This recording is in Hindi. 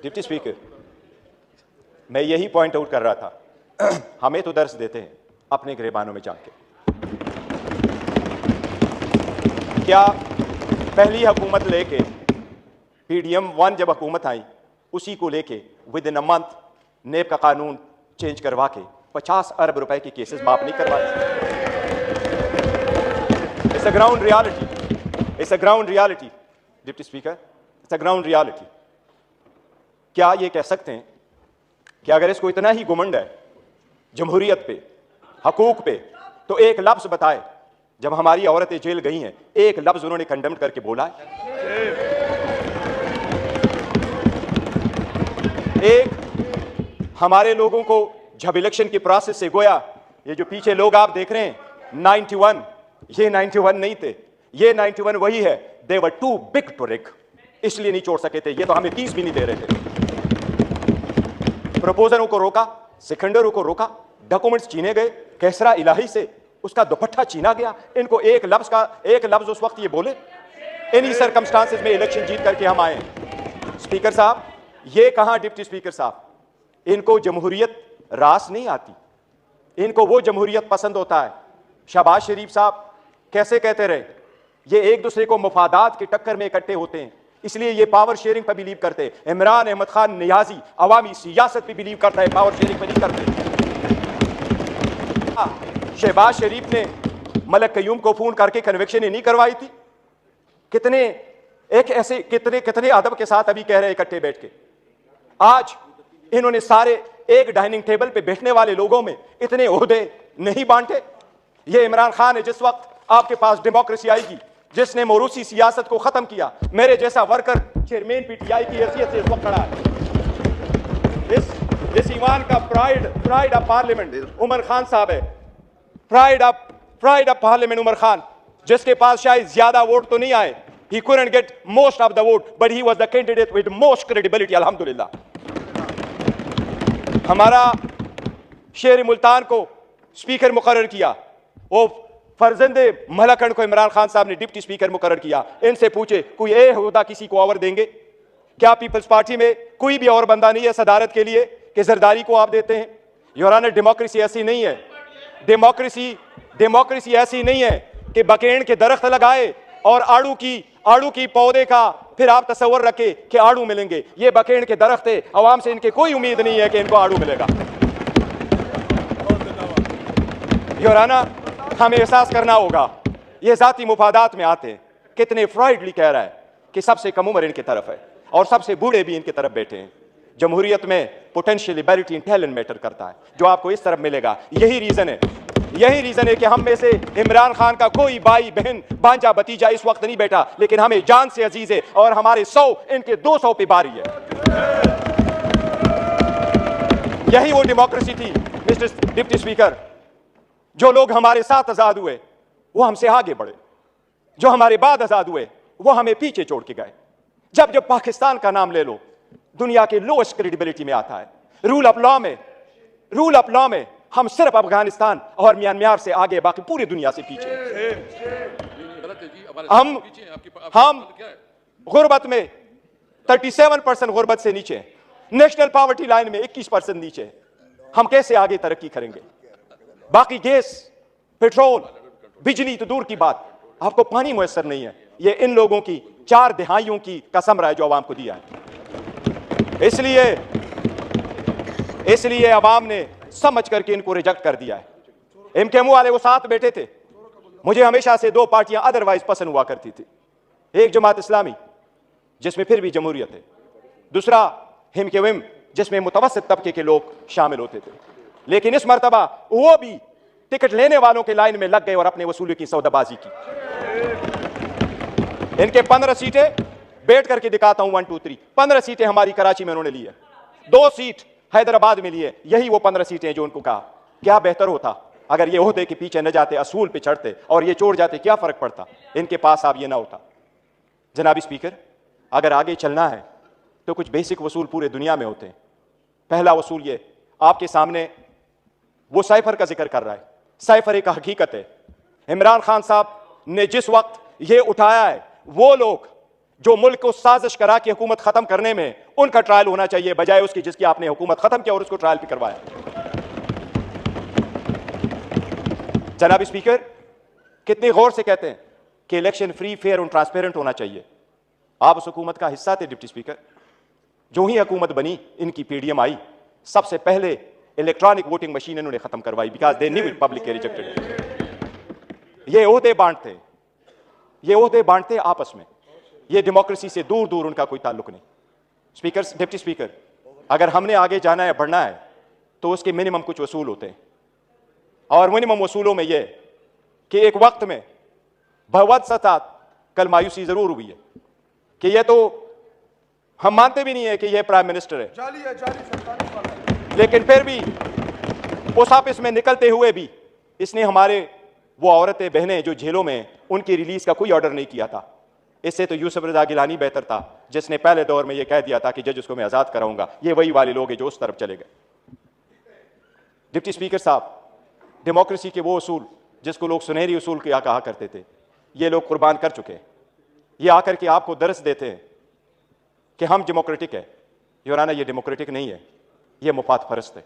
डिप्टी स्पीकर, मैं यही पॉइंट आउट कर रहा था, हमें तो दर्स देते हैं अपने गिरबानों में जाके। क्या पहली हुकूमत लेके PDM 1 जब हुकूमत आई, उसी को लेके विद इन अ मंथ नेब का कानून चेंज करवा के 50 अरब रुपए के केसेस माफ नहीं करवाए? It's a ground reality, it's a ground reality deputy speaker, it's a ground reality. क्या ये कह सकते हैं कि अगर इसको इतना ही घुमंड है जमहूरियत पे, हकूक पे, तो एक लफ्ज बताए जब हमारी औरतें जेल गई हैं, एक लफ्ज उन्होंने कंडेम करके बोला है? एक हमारे लोगों को जब इलेक्शन की प्रोसेस से गोया, ये जो पीछे लोग आप देख रहे हैं 91, ये 91 नहीं थे, ये 91 वही है। दे वर टू बिग टू रिग, इसलिए नहीं छोड़ सके थे। ये तो हमें 30 भी नहीं दे रहे थे। प्रपोजरों को रोका, सिकंदरों को रोका, डॉक्यूमेंट्स छीने गए, कैसरा इलाही से उसका दुपट्टा छीना गया। इनको एक लफ्ज उस वक्त ये बोले, इन्हीं सर्कमस्टांसेस में इलेक्शन जीत करके हम आए। स्पीकर साहब, ये कहां डिप्टी स्पीकर साहब, इनको जमहूरियत रास नहीं आती, इनको वो जमहूरियत पसंद होता है। शहबाज शरीफ साहब कैसे कहते रहे, ये एक दूसरे को मुफादात की टक्कर में इकट्ठे होते हैं, इसलिए ये पावर शेयरिंग पर बिलीव करते हैं। इमरान अहमद खान नियाजी अवामी सियासत पे बिलीव करता है, पावर शेयरिंग पर नहीं करते। शहबाज शरीफ ने मलक कयूम को फोन करके कन्विक्शन ही नहीं करवाई थी। कितने अदब के साथ अभी कह रहे इकट्ठे बैठ के। आज इन्होंने सारे एक डाइनिंग टेबल पे बैठने वाले लोगों में इतने ओहदे नहीं बांटे। ये इमरान खान है, जिस वक्त आपके पास डेमोक्रेसी आएगी, जिसने मोरूसी सियासत को खत्म किया, मेरे जैसा वर्कर चेयरमैन PTI की हैसियत से इस वक्त खड़ा है। इस ईमान का pride of parliament Umar Khan Sahab है। Pride of parliament Umar Khan, जिसके पास शायद ज्यादा वोट तो नहीं आए, he couldn't get most of the vote, but he was the candidate with most credibility, alhamdulillah। हमारा शेर मुल्तान को स्पीकर मुकर्रर किया, वो फर्जंदे मलकन को इमरान खान साहब ने डिप्टी स्पीकर मुकर्रर किया। इनसे पूछे कोई ओहदा किसी को और देंगे क्या? पीपल्स पार्टी में कोई भी और बंदा नहीं है सदारत के लिए कि जरदारी को आप देते हैं? योराना, डेमोक्रेसी ऐसी नहीं है। डेमोक्रेसी ऐसी नहीं है कि बकेड़ के दरख्त लगाए और आड़ू की पौधे का फिर आप तस्वर रखे कि आड़ू मिलेंगे। ये बकेड़ के दरख्त है, अवाम से इनके कोई उम्मीद नहीं है कि इनको आड़ू मिलेगा। योराना, हमें एहसास करना होगा ये जाती मुफादात में आते हैं। कितने फ्राइडली कह रहा है कि सबसे कम उम्र इनकी तरफ है और सबसे बूढ़े भी इनकी तरफ बैठे हैं। जमहूरियत में potential ability and talent matter करता है, जो आपको इस तरफ मिलेगा। यही रीजन है कि हम में से इमरान खान का कोई भाई बहन भांजा भतीजा इस वक्त नहीं बैठा, लेकिन हमें जान से अजीज है और हमारे 100 इनके 200 पे बारी है। यही वो डेमोक्रेसी थी मिस्टर डिप्टी स्पीकर। जो लोग हमारे साथ आजाद हुए वो हमसे आगे बढ़े, जो हमारे बाद आजाद हुए वो हमें पीछे छोड़ के गए। जब पाकिस्तान का नाम ले लो, दुनिया के लोएस्ट क्रेडिबिलिटी में आता है। रूल ऑफ लॉ में हम सिर्फ अफगानिस्तान और म्यांमार से आगे, बाकी पूरी दुनिया से पीछे। हम गुर्बत में 37% गुर्बत से नीचे, नेशनल पॉवर्टी लाइन में 21% नीचे। हम कैसे आगे तरक्की करेंगे? बाकी गैस, पेट्रोल, बिजली तो दूर की बात, आपको पानी मुयसर नहीं है। ये इन लोगों की 4 दहाइयों की कसम रहा है जो अवाम को दिया है। इसलिए अवाम ने समझ करके इनको रिजेक्ट कर दिया है। MKM वाले वो साथ बैठे थे। मुझे हमेशा से 2 पार्टियां अदरवाइज पसंद हुआ करती थी। एक जमात इस्लामी, जिसमें फिर भी जमहूरियत है, दूसरा MKM, जिसमें मुतवस्सित तबके के लोग शामिल होते थे। लेकिन इस मर्तबा वो भी टिकट लेने वालों के लाइन में लग गए और अपने वसूली की सौदाबाजी की। इनके 15 सीटें बैठ करके दिखाता हूं, 1 2 3 15 सीटें हमारी कराची में उन्होंने ली है, 2 सीट हैदराबाद में ली है। यही वो 15 सीटें जो उनको कहा क्या बेहतर होता अगर ये ओहदे के पीछे न जाते, असूल पे चढ़ते और ये छोड़ जाते, क्या फर्क पड़ता? इनके पास अब ये ना होता। जनाबी स्पीकर, अगर आगे चलना है तो कुछ बेसिक वसूल पूरे दुनिया में होते हैं। पहला वसूल ये, आपके सामने वो साइफर का जिक्र कर रहा है। साइफर एक हकीकत है। इमरान खान साहब ने जिस वक्त ये उठाया है, वो लोग जो मुल्क को साजिश करा कि हुकूमत खत्म करने में उनका ट्रायल होना चाहिए, बजाय उसकी जिसकी आपने हुकूमत खत्म किया और उसको ट्रायल भी करवाया। जनाब स्पीकर, कितनी गौर से कहते हैं कि इलेक्शन फ्री, फेयर और ट्रांसपेरेंट होना चाहिए। आप उस हुकूमत का हिस्सा थे डिप्टी स्पीकर। जो ही हुकूमत बनी, इनकी पीडीएम आई, सबसे पहले इलेक्ट्रॉनिक वोटिंग मशीन इन्होंने खत्म करवाई, because they knew it public rejected. ये ओहदे बांटते, ये ओहदे बांटते आपस में, ये डेमोक्रेसी से दूर दूर उनका कोई ताल्लुक नहीं। स्पीकर, डिप्टी स्पीकर, अगर हमने आगे जाना है, बढ़ना है, तो उसके मिनिमम कुछ वसूल होते हैं, और मिनिमम वसूलों में यह कि एक वक्त में बहुत सता कल मायूसी जरूर हुई है कि यह तो हम मानते भी नहीं है कि यह प्राइम मिनिस्टर है, लेकिन फिर भी उस ऑफिस में निकलते हुए भी इसने हमारे वो औरतें बहनें जो जेलों में, उनकी रिलीज का कोई ऑर्डर नहीं किया था। इससे तो यूसुफ रजा गिलानी बेहतर था, जिसने पहले दौर में यह कह दिया था कि जज उसको मैं आजाद कराऊंगा। ये वही वाले लोग हैं जो उस तरफ चले गए। डिप्टी स्पीकर साहब, डेमोक्रेसी के वो उसूल जिसको लोग सुनहरी उसूल क्या कहा करते थे, ये लोग कुर्बान कर चुके हैं। ये आकर के आपको दर्स देते हैं कि हम डेमोक्रेटिक है। योराना, ये डेमोक्रेटिक नहीं है, ये मुफाद परस्त है।